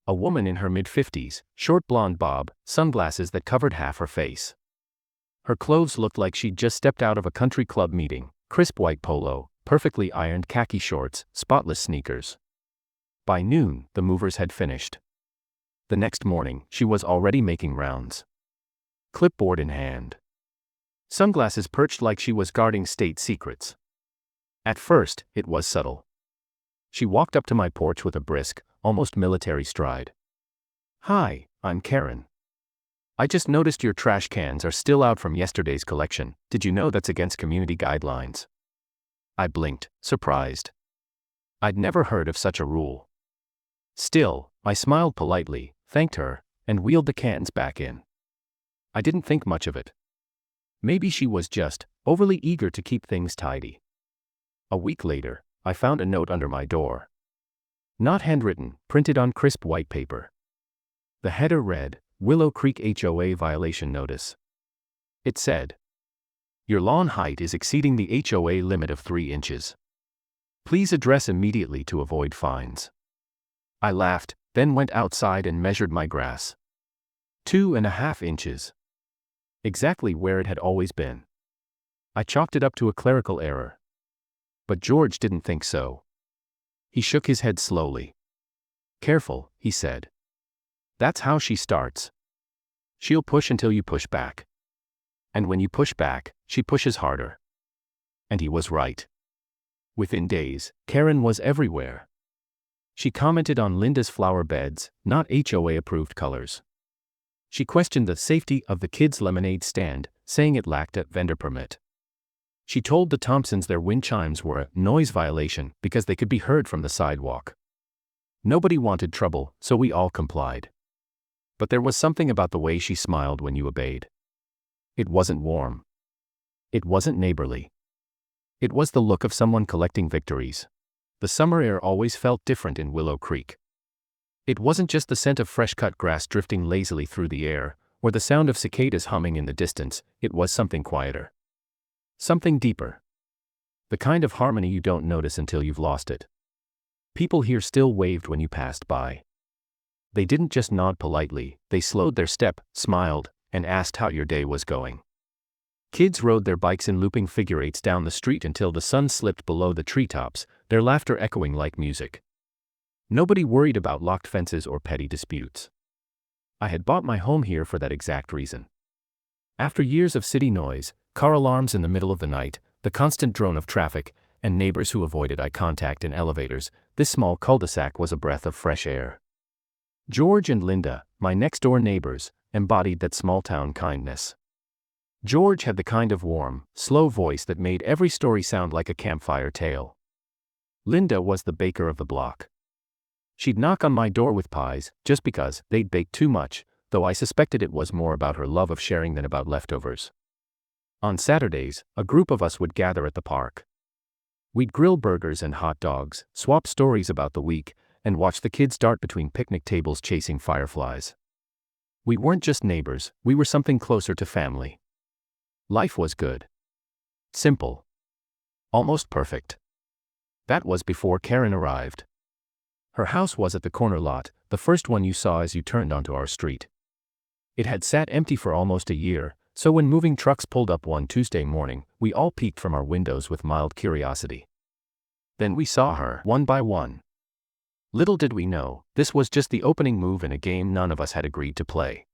A woman in her mid-50s, short blonde bob, sunglasses that covered half her face. Her clothes looked like she'd just stepped out of a country club meeting, crisp white polo, perfectly ironed khaki shorts, spotless sneakers. By noon, the movers had finished. The next morning, she was already making rounds. Clipboard in hand. Sunglasses perched like she was guarding state secrets. At first, it was subtle. She walked up to my porch with a brisk, almost military stride. "Hi, I'm Karen. I just noticed your trash cans are still out from yesterday's collection. Did you know that's against community guidelines?" I blinked, surprised. I'd never heard of such a rule. Still, I smiled politely, thanked her, and wheeled the cans back in. I didn't think much of it. Maybe she was just overly eager to keep things tidy. A week later, I found a note under my door. Not handwritten, printed on crisp white paper. The header read, "Willow Creek HOA violation notice." It said, "Your lawn height is exceeding the HOA limit of 3 inches. Please address immediately to avoid fines." I laughed, then went outside and measured my grass. 2.5 inches. Exactly where it had always been. I chalked it up to a clerical error. But George didn't think so. He shook his head slowly. "Careful," he said. "That's how she starts. She'll push until you push back. And when you push back, she pushes harder." And he was right. Within days, Karen was everywhere. She commented on Linda's flower beds, not HOA-approved colors. She questioned the safety of the kids' lemonade stand, saying it lacked a vendor permit. She told the Thompsons their wind chimes were a noise violation because they could be heard from the sidewalk. Nobody wanted trouble, so we all complied. But there was something about the way she smiled when you obeyed. It wasn't warm. It wasn't neighborly. It was the look of someone collecting victories. The summer air always felt different in Willow Creek. It wasn't just the scent of fresh-cut grass drifting lazily through the air, or the sound of cicadas humming in the distance. It was something quieter. Something deeper. The kind of harmony you don't notice until you've lost it. People here still waved when you passed by. They didn't just nod politely, they slowed their step, smiled, and asked how your day was going. Kids rode their bikes in looping figure eights down the street until the sun slipped below the treetops, their laughter echoing like music. Nobody worried about locked fences or petty disputes. I had bought my home here for that exact reason. After years of city noise, car alarms in the middle of the night, the constant drone of traffic, and neighbors who avoided eye contact in elevators, this small cul-de-sac was a breath of fresh air. George and Linda, my next-door neighbors, embodied that small-town kindness. George had the kind of warm, slow voice that made every story sound like a campfire tale. Linda was the baker of the block. She'd knock on my door with pies, just because they'd baked too much, though I suspected it was more about her love of sharing than about leftovers. On Saturdays, a group of us would gather at the park. We'd grill burgers and hot dogs, swap stories about the week, and watch the kids dart between picnic tables chasing fireflies. We weren't just neighbors, we were something closer to family. Life was good. Simple. Almost perfect. That was before Karen arrived. Her house was at the corner lot, the first one you saw as you turned onto our street. It had sat empty for almost a year, so when moving trucks pulled up one Tuesday morning, we all peeked from our windows with mild curiosity. Then we saw her, one by one. Little did we know, this was just the opening move in a game none of us had agreed to play.